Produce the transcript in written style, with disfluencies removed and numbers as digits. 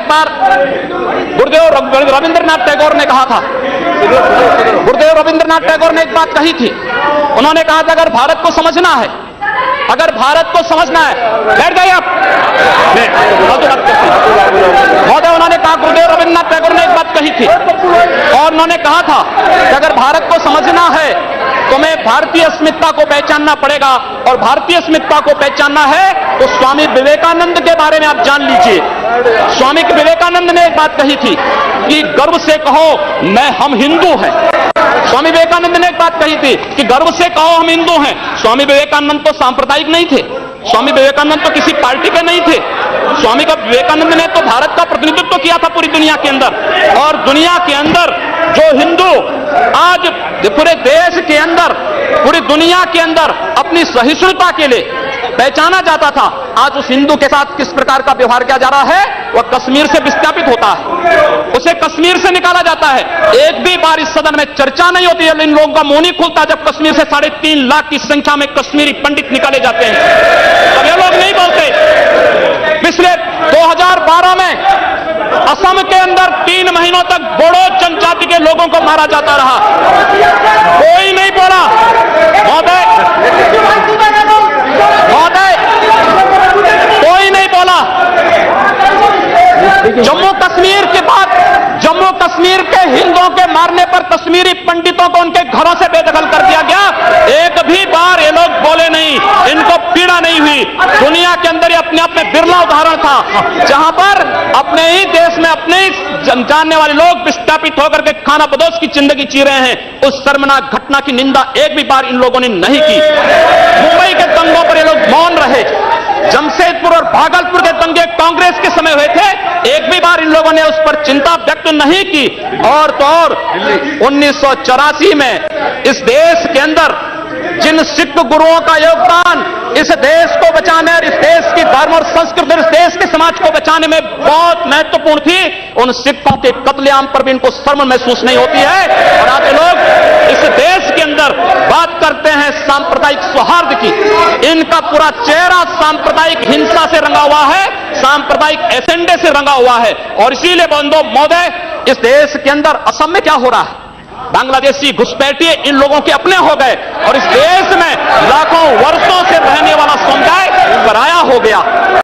बार गुरुदेव रविंद्रनाथ टैगोर ने कहा था, गुरुदेव रविंद्रनाथ टैगोर ने एक बात कही थी। उन्होंने कहा था अगर भारत को समझना है, अगर भारत को समझना है, बैठ गए आप महोदय, उन्होंने कहा, गुरुदेव रविंद्रनाथ टैगोर ने एक बात कही थी और उन्होंने कहा था कि अगर भारत को समझना है तुम्हें भारतीय अस्मिता को पहचानना पड़ेगा, और भारतीय अस्मिता को पहचानना है तो स्वामी विवेकानंद के बारे में आप जान लीजिए। स्वामी विवेकानंद ने एक बात कही थी कि गर्व से कहो हम हिंदू हैं। स्वामी विवेकानंद ने एक बात कही थी कि गर्व से कहो हम हिंदू हैं। स्वामी विवेकानंद तो सांप्रदायिक नहीं थे, स्वामी विवेकानंद तो किसी पार्टी के नहीं थे। स्वामी विवेकानंद ने तो भारत का प्रतिनिधित्व किया था पूरी दुनिया के अंदर, और दुनिया के अंदर जो हिंदू आज पूरे देश के अंदर, पूरी दुनिया के अंदर अपनी सहिष्णुता के लिए पहचाना जाता था, आज उस हिंदू के साथ किस प्रकार का व्यवहार किया जा रहा है, वह कश्मीर से विस्थापित होता है, उसे कश्मीर से निकाला जाता है। एक भी बार इस सदन में चर्चा नहीं होती है, इन लोगों का मुंह नहीं खुलता जब कश्मीर से 3.5 लाख की संख्या में कश्मीरी पंडित निकाले जाते हैं, तब ये लोग नहीं बोलते। पिछले 2012 में असम के अंदर 3 महीनों तक बोडो जनजाति के लोगों को मारा जाता रहा, कोई नहीं बोला। महोदय, कोई नहीं बोला। जम्मू कश्मीर के बाद जम्मू कश्मीर के हिंदुओं के मारने पर कश्मीरी पंडितों को उनके घरों से बेदखल कर दिया गया, एक भी बार ये लोग बोले नहीं, इनको पीड़ा नहीं हुई। दुनिया के अंदर ये अपने आप में बिरला उदाहरण था जहां पर अपने ही देश में अपने ही जानने वाले लोग विस्थापित होकर के खाना बदोश की जिंदगी जी रहे हैं। उस शर्मनाक घटना की निंदा एक भी बार इन लोगों ने नहीं की। मुंबई के दंगों पर ये लोग मौन रहे, जमशेदपुर और भागलपुर के दंगे कांग्रेस के समय हुए थे, एक भी बार इन लोगों ने उस पर चिंता व्यक्त नहीं की। और तो और 1984 में इस देश के अंदर जिन सिख गुरुओं का योगदान इस देश को बचाने और इस देश की धर्म और संस्कृति और इस देश के समाज को बचाने में बहुत महत्वपूर्ण थी, उन सिखों के कत्लेआम पर भी इनको शर्म महसूस नहीं होती है। और आज लोग इस देश के अंदर बात करते हैं सांप्रदायिक सौहार्द की, इनका पूरा चेहरा सांप्रदायिक हिंसा से रंगा हुआ है, सांप्रदायिक एजेंडे से रंगा हुआ है। और इसीलिए बंधुओं महोदय, इस देश के अंदर असम में क्या हो रहा है, बांग्लादेशी घुसपैठिए इन लोगों के अपने हो गए, और इस देश में लाखों वर्षों से रहने वाला समुदाय पराया हो गया।